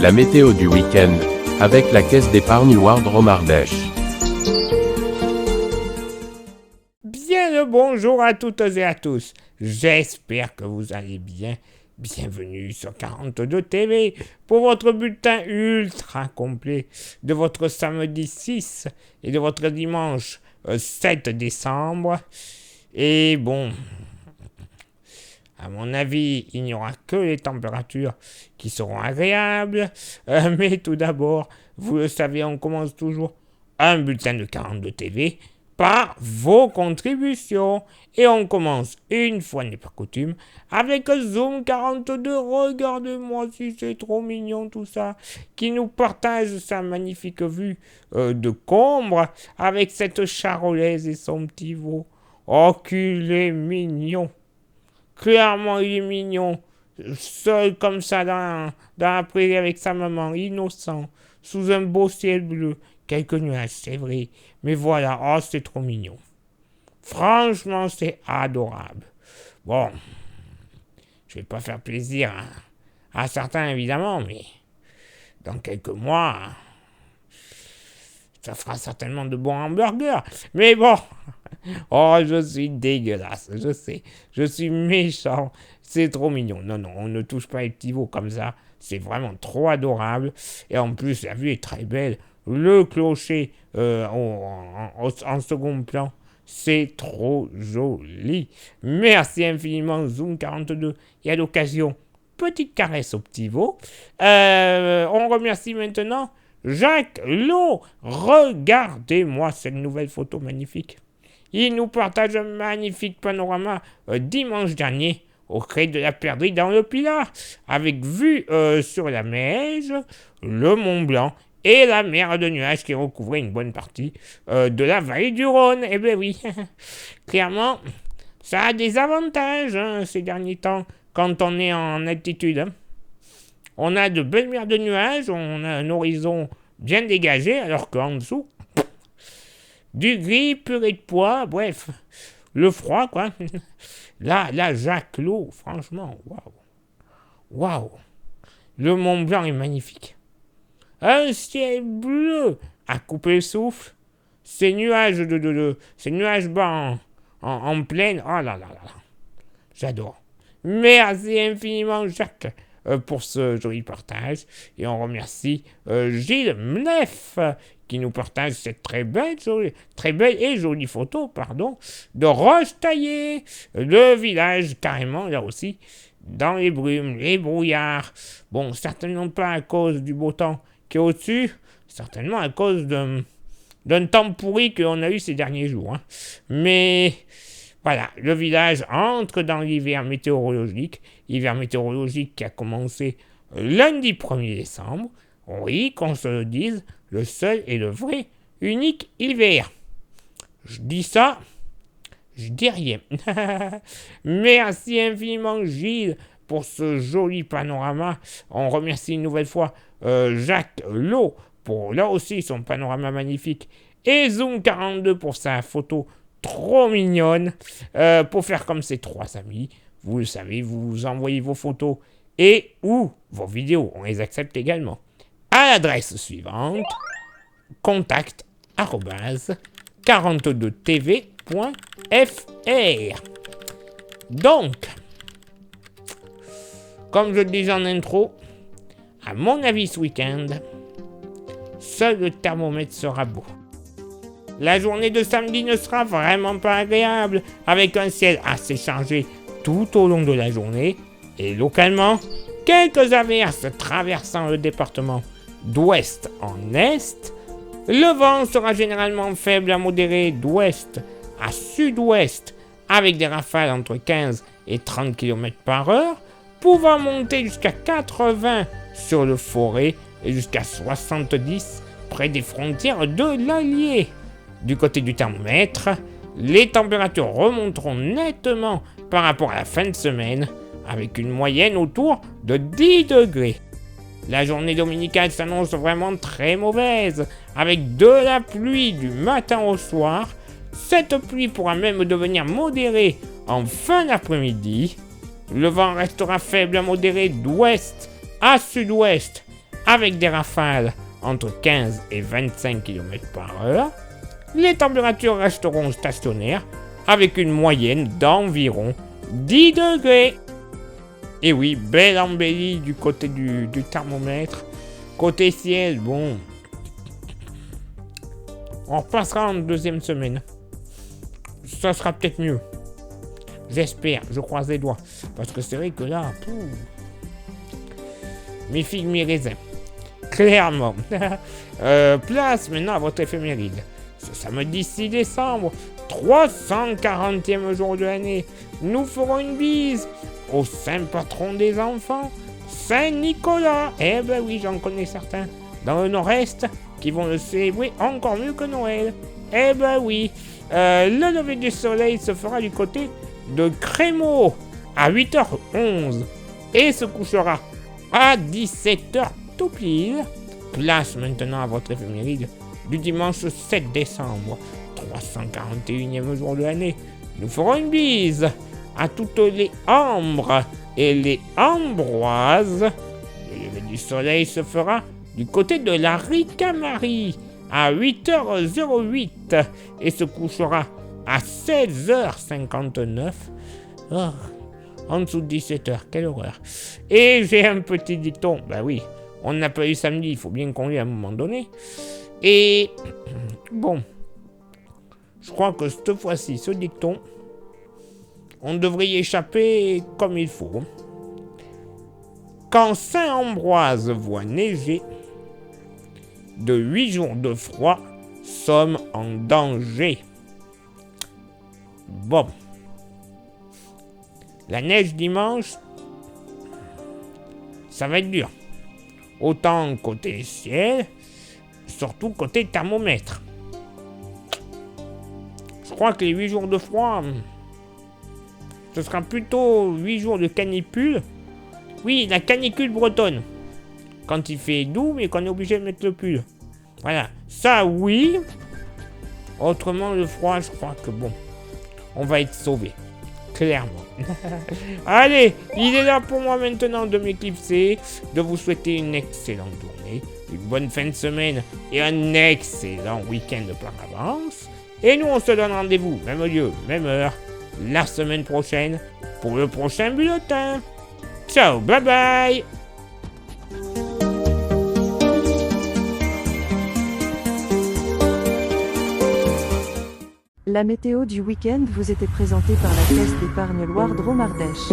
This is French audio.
La météo du week-end, avec la caisse d'épargne Wardrom Ardèche. Bien le bonjour à toutes et à tous. J'espère que vous allez bien. Bienvenue sur 42 TV pour votre bulletin ultra complet de votre samedi 6 et de votre dimanche 7 décembre. Et bon, à mon avis, il n'y aura que les températures qui seront agréables. Mais tout d'abord, vous le savez, on commence toujours un bulletin de 42 TV par vos contributions. Et on commence, une fois n'est pas coutume, avec Zoom 42. Regardez-moi si c'est trop mignon tout ça. Qui nous partage sa magnifique vue de Combre avec cette charolaise et son petit veau. Oh, qu'il est mignon. Clairement, il est mignon. Seul comme ça dans la prairie avec sa maman, innocent, sous un beau ciel bleu. Quelques nuages, c'est vrai. Mais voilà, oh, c'est trop mignon. Franchement, c'est adorable. Bon, je vais pas faire plaisir à certains, évidemment, mais dans quelques mois, ça fera certainement de bons hamburgers. Mais bon, oh, je suis dégueulasse, je sais. Je suis méchant. C'est trop mignon. Non, on ne touche pas les petits veaux comme ça. C'est vraiment trop adorable. Et en plus, la vue est très belle. Le clocher en second plan, c'est trop joli. Merci infiniment, Zoom 42. Et à l'occasion, petite caresse au petit veau. On remercie maintenant Jacques Lo. Regardez-moi cette nouvelle photo magnifique. Il nous partage un magnifique panorama dimanche dernier au crêt de la Perdrix dans le Pilat, avec vue sur la Meije, le Mont Blanc et la mer de nuages qui recouvrait une bonne partie de la vallée du Rhône. Eh bien oui, clairement, ça a des avantages ces derniers temps quand on est en altitude. On a de belles mers de nuages, on a un horizon bien dégagé, alors qu'en dessous, du gris, purée de pois, bref, le froid, quoi. Là, Jacques Lo, franchement, waouh. Le Mont Blanc est magnifique. Un ciel bleu à couper le souffle. Ces nuages ces nuages bas en pleine, oh là. J'adore. Merci infiniment, Jacques, pour ce joli partage. Et on remercie Gilles Mnef, qui nous partage cette très belle et jolie photo, de Roche-Taillée, le village carrément, là aussi, dans les brumes, les brouillards. Bon, certainement pas à cause du beau temps qui est au-dessus, certainement à cause d'un temps pourri qu'on a eu ces derniers jours. Mais voilà, le village entre dans l'hiver météorologique qui a commencé lundi 1er décembre. Oui, qu'on se le dise, le seul et le vrai, unique hiver. Je dis ça, je dis rien. Merci infiniment, Gilles, pour ce joli panorama. On remercie une nouvelle fois Jacques Lo pour là aussi son panorama magnifique. Et Zoom 42 pour sa photo trop mignonne. Pour faire comme ses trois amis, vous le savez, vous envoyez vos photos et ou vos vidéos, on les accepte également. À l'adresse suivante, contact@42tv.fr. Donc, comme je le disais en intro, à mon avis ce week-end, seul le thermomètre sera beau. La journée de samedi ne sera vraiment pas agréable, avec un ciel assez chargé tout au long de la journée, et localement, quelques averses traversant le département d'ouest en est. Le vent sera généralement faible à modéré d'ouest à sud-ouest, avec des rafales entre 15 et 30 km par heure, pouvant monter jusqu'à 80 sur le Forez et jusqu'à 70 près des frontières de l'Allier. Du côté du thermomètre, les températures remonteront nettement par rapport à la fin de semaine, avec une moyenne autour de 10 degrés. La journée dominicale s'annonce vraiment très mauvaise, avec de la pluie du matin au soir. Cette pluie pourra même devenir modérée en fin d'après-midi. Le vent restera faible à modéré d'ouest à sud-ouest, avec des rafales entre 15 et 25 km/h. Les températures resteront stationnaires avec une moyenne d'environ 10 degrés. Et oui, belle embellie du côté du thermomètre. Côté ciel, bon, on repassera en deuxième semaine. Ça sera peut-être mieux. J'espère, je croise les doigts. Parce que c'est vrai que là, mes figues, mes raisins. Clairement. Place maintenant à votre éphéméride. Ce samedi 6 décembre, 340e jour de l'année, nous ferons une bise au saint patron des enfants, Saint-Nicolas. Eh ben oui, j'en connais certains dans le nord-est qui vont le célébrer encore mieux que Noël. Eh ben oui, le lever du soleil se fera du côté de Crémeau à 8h11 et se couchera à 17h tout pile. Place maintenant à votre éphéméride du dimanche 7 décembre, 341e jour de l'année. Nous ferons une bise à toutes les Ambres et les Ambroises. Le lever du soleil se fera du côté de la Ricamarie à 8h08 et se couchera à 16h59. Oh, en dessous de 17h, quelle horreur. Et j'ai un petit dicton, bah oui, on n'a pas eu samedi, il faut bien qu'on l'ait à un moment donné. Et bon, je crois que cette fois-ci, ce dicton, on devrait y échapper comme il faut. Quand Saint-Ambroise voit neiger, de 8 jours de froid, sommes en danger. Bon. La neige dimanche, ça va être dur. Autant côté ciel, surtout côté thermomètre. Je crois que les 8 jours de froid, ce sera plutôt 8 jours de canicule. Oui, la canicule bretonne. Quand il fait doux, mais qu'on est obligé de mettre le pull. Voilà, ça oui. Autrement, le froid, je crois que bon, on va être sauvé. Clairement. Allez, il est là pour moi maintenant de m'éclipser, de vous souhaiter une excellente journée, une bonne fin de semaine et un excellent week-end par avance. Et nous, on se donne rendez-vous, même lieu, même heure, la semaine prochaine, pour le prochain bulletin. Ciao, bye bye. La météo du week-end vous était présentée par la Caisse d'épargne Loire Drôme-Ardèche.